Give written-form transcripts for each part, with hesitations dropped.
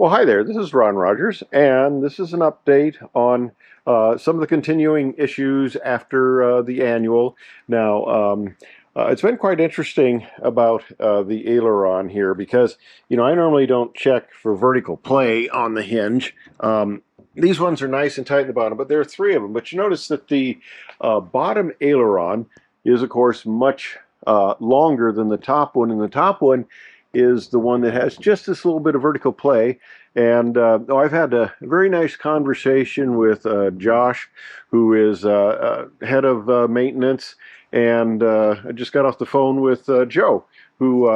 Well, hi there. This is Ron Rogers, and this is an update on some of the continuing issues after the annual. Now, it's been quite interesting about the aileron here because, I normally don't check for vertical play on the hinge. These ones are nice and tight in the bottom, but there are three of them. But you notice that the bottom aileron is, of course, much longer than the top one, and the top one is the one that has just this little bit of vertical play. And I've had a very nice conversation with Josh, who is head of maintenance, and I just got off the phone with Joe, who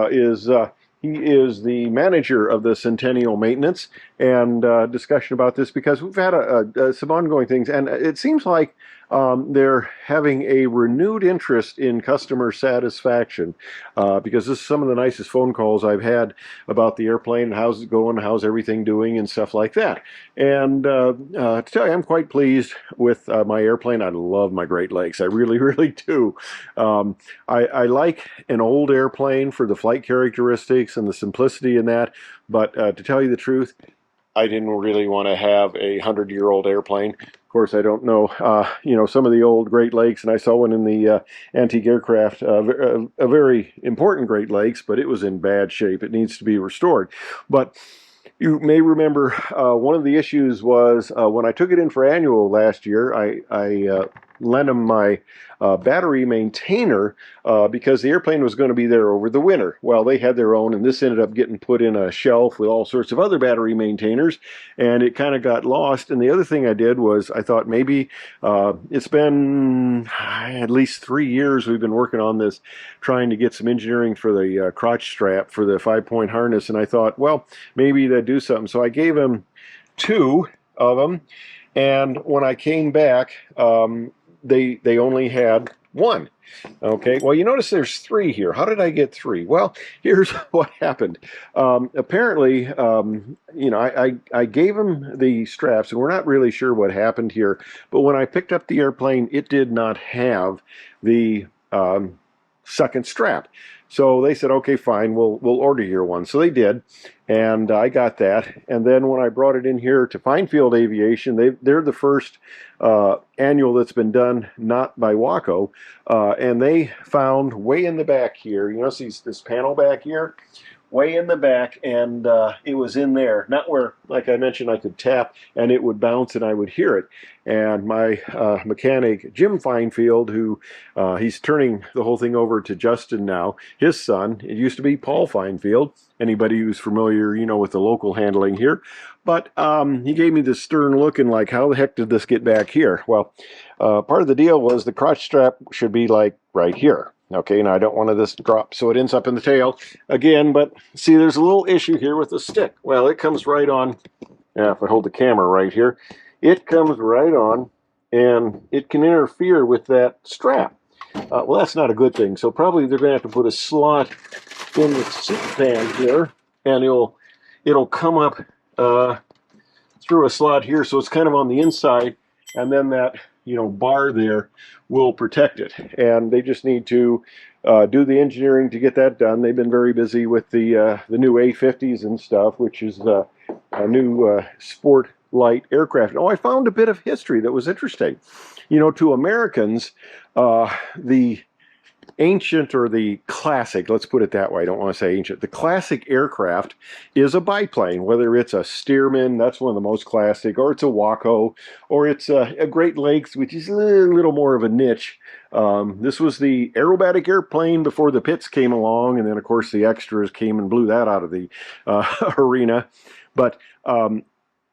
he is the manager of the Centennial Maintenance, and discussion about this because we've had some ongoing things, and it seems like they're having a renewed interest in customer satisfaction because this is some of the nicest phone calls I've had about the airplane and how's it going, how's everything doing, and stuff like that. And to tell you, I'm quite pleased with my airplane. I love my Great Lakes. I really, really do. I like an old airplane for the flight characteristics and the simplicity in that, but to tell you the truth, I didn't really want to have a 100-year-old airplane. Of course, I don't know, some of the old Great Lakes, and I saw one in the antique aircraft, a very important Great Lakes, but it was in bad shape. It needs to be restored. But you may remember one of the issues was when I took it in for annual last year, I lent them my battery maintainer because the airplane was going to be there over the winter. Well, they had their own, and this ended up getting put in a shelf with all sorts of other battery maintainers, and it kind of got lost. And the other thing I did was I thought maybe it's been at least 3 years we've been working on this, trying to get some engineering for the crotch strap for the 5-point harness, and I thought, well, maybe they'd do something. So I gave them 2 of them, and when I came back, they only had 1. Okay, well, you notice there's 3 here. How did I get 3? Well, here's what happened. Apparently, I gave them the straps, and we're not really sure what happened here, but when I picked up the airplane, it did not have the second strap. So they said, okay, fine, we'll order your one. So they did, and I got that. And then when I brought it in here to Finefield Aviation, they're the first annual that's been done not by Waco, and they found way in the back here, see this panel back here? Way in the back, and it was in there, not where, like I mentioned, I could tap and it would bounce and I would hear it. And my mechanic, Jim Finefield, who he's turning the whole thing over to Justin now, his son, it used to be Paul Finefield, anybody who's familiar, with the local handling here. But he gave me this stern look and like, how the heck did this get back here? Well, part of the deal was the crotch strap should be like right here. Okay, now I don't want this to drop, so it ends up in the tail again, but see, there's a little issue here with the stick. Well, it comes right on, if I hold the camera right here, it comes right on, and it can interfere with that strap. Well, that's not a good thing, so probably they're going to have to put a slot in the seat pan here, and it'll come up through a slot here, so it's kind of on the inside, and then that bar there will protect it. And they just need to do the engineering to get that done. They've been very busy with the new A50s and stuff, which is a new sport light aircraft. Oh, I found a bit of history that was interesting. To Americans, the ancient, or the classic, let's put it that way, I don't want to say ancient, the classic aircraft is a biplane, whether it's a Stearman, that's one of the most classic, or it's a Waco, or it's a Great Lakes, which is a little more of a niche. This was the aerobatic airplane before the Pitts came along, and then of course the extras came and blew that out of the arena. But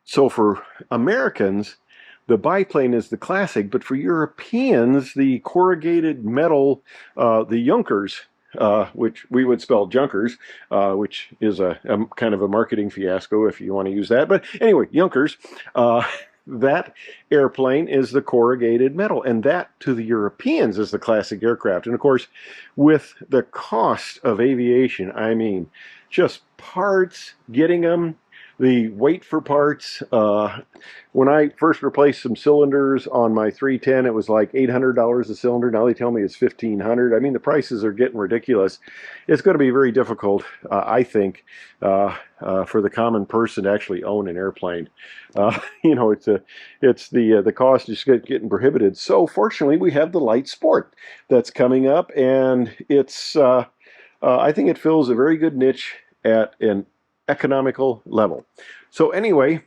so for Americans, the biplane is the classic, but for Europeans, the corrugated metal, the Junkers, which we would spell Junkers, which is a kind of a marketing fiasco if you want to use that. But anyway, Junkers, that airplane is the corrugated metal, and that to the Europeans is the classic aircraft. And of course, with the cost of aviation, I mean, just parts, getting them, the wait for parts. When I first replaced some cylinders on my 310, it was like $800 a cylinder. Now they tell me it's $1,500. I mean, the prices are getting ridiculous. It's going to be very difficult, I think, for the common person to actually own an airplane. You know, it's the cost is getting prohibited. So fortunately, we have the light sport that's coming up, and I think it fills a very good niche at an economical level. So anyway,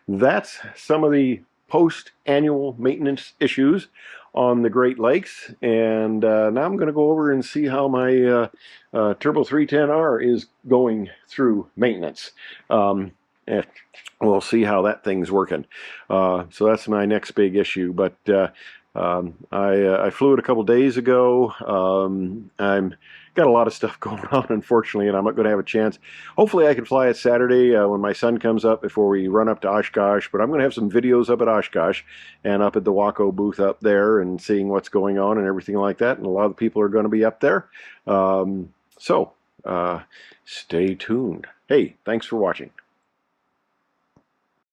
that's some of the post-annual maintenance issues on the Great Lakes. And now I'm going to go over and see how my Turbo 310R is going through maintenance. And we'll see how that thing's working. So that's my next big issue. But I flew it a couple days ago. I'm got a lot of stuff going on, unfortunately, and I'm not going to have a chance. Hopefully I can fly it Saturday when my son comes up before we run up to Oshkosh, but I'm going to have some videos up at Oshkosh and up at the Waco booth up there and seeing what's going on and everything like that, and a lot of people are going to be up there. So stay tuned. Hey, thanks for watching.